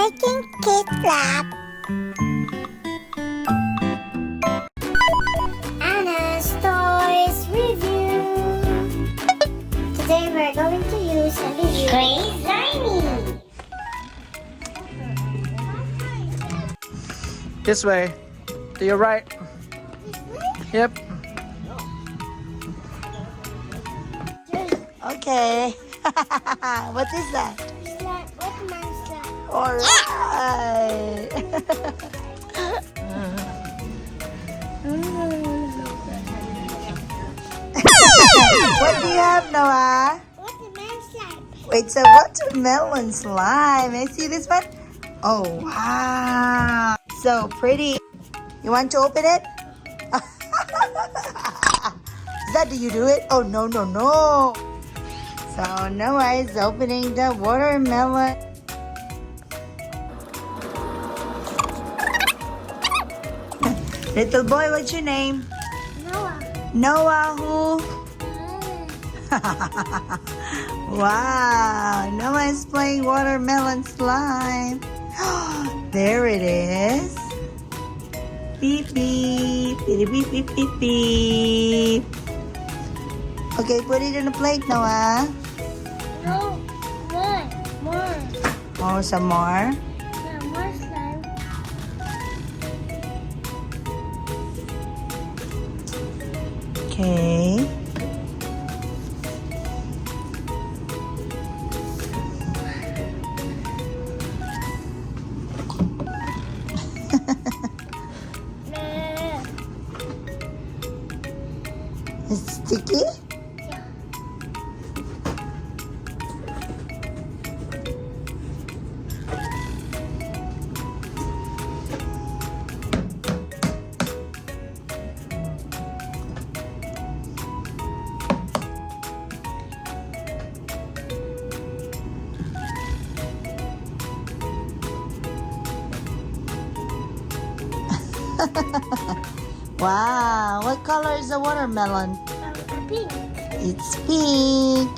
making cake lab. Anna's Toys Review. Today we're going to use a review. CrazSlimy. This way. To your right. Yep. Okay. What is that? Slime. What man slime? Alright. What do you have, Noah? Watermelon slime. Wait, it's a watermelon slime. I see this one. Oh, wow. So pretty. You want to open it? Is that, do you do it? Oh, no, no, no. So Noah is opening the watermelon. Little boy, what's your name? Noah. Noah who? Wow, Noah is playing watermelon slime. There it is. Beep, beep, beep, beep, beep, beep, beep. Okay, put it in a plate, Noah. No, more. Oh, some more. Yeah, more slime. Okay. It's sticky? Wow, what color is the watermelon? Pink. It's pink.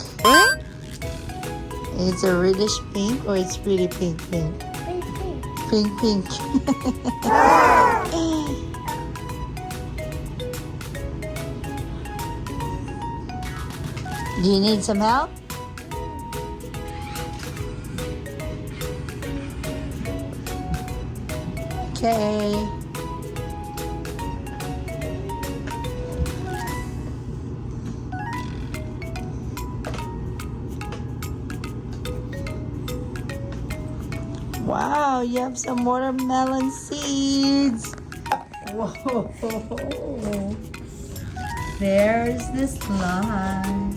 It's a reddish pink or it's really pink pink? Pink. Pink pink. Do you need some help? Okay. Wow, you have some watermelon seeds. Whoa. There's the slime.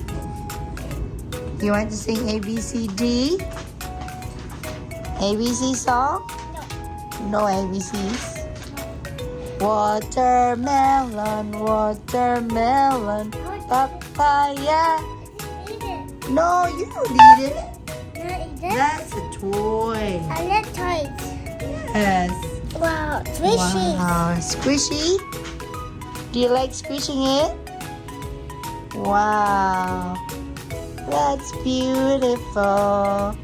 You want to sing ABCD? ABC song? No ABCs. Watermelon, watermelon, papaya. Eat it. No, you don't need it. No, eat it. That's a toy. I like toys. Yes. Wow, squishy. Wow, squishy? Do you like squishing it? Wow. That's beautiful.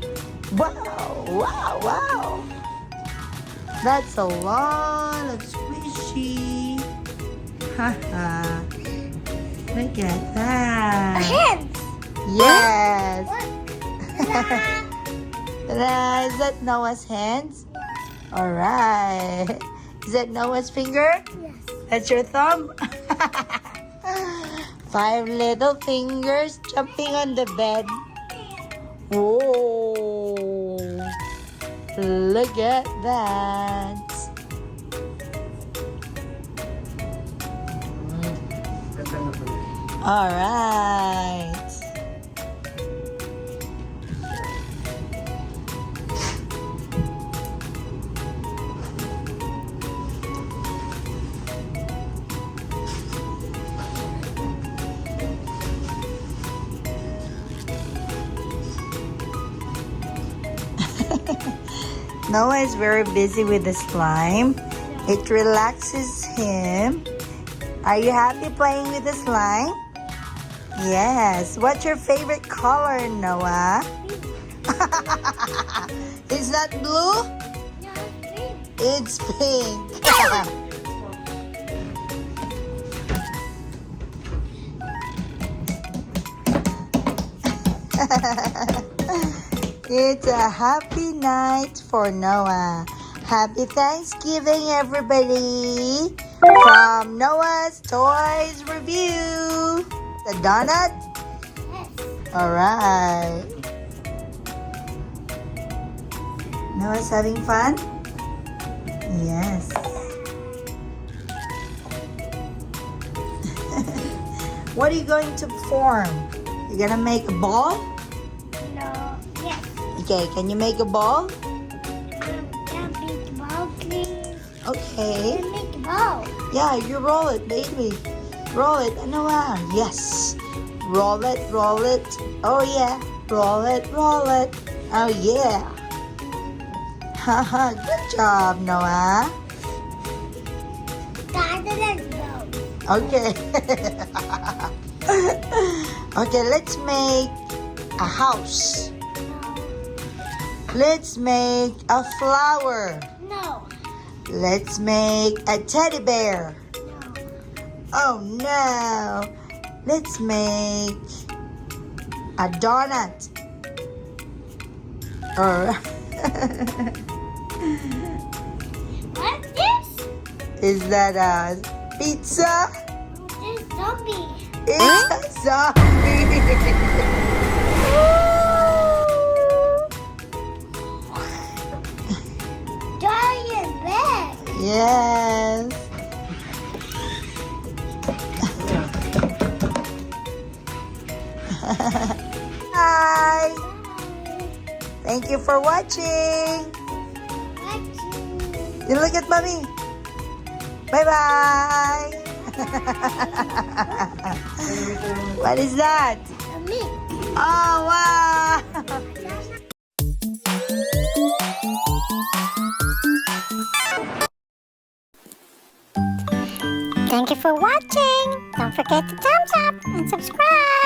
Wow, wow, wow. That's a lot of squishy. Haha. Look at that. Hands. Yes. What? Ta-da. Is that Noah's hands? Alright. Is that Noah's finger? Yes. That's your thumb? 5 little fingers jumping on the bed. Whoa. Look at that. Alright. Noah is very busy with the slime. It relaxes him. Are you happy playing with the slime? Yes. What's your favorite color, Noah? Is that blue? It's pink. It's a happy night for Noah. Happy Thanksgiving, everybody. From Noah's Toys Review. The donut? Yes. Alright. Noah's having fun? Yes. What are you going to form? You're gonna make a ball? No. Yes. Okay, can you make a ball? Can make the ball, please? Okay. Can make the ball. Yeah, you roll it, baby. Roll it. Noah. Yes. Roll it, roll it. Oh, yeah. Roll it, roll it. Oh, yeah. Haha, good job, Noah. Let's go. Okay. Okay, let's make a house. No. Let's make a flower. No. Let's make a teddy bear. No. Oh no. Let's make a donut. Or What's this? is that a pizza? This zombie. It's a zombie. Giant bag. Yes. Hi. Thank you for watching. You look at mommy. Bye-bye. What is that? A meat. Oh, wow. Thank you for watching. Don't forget to thumbs up and subscribe.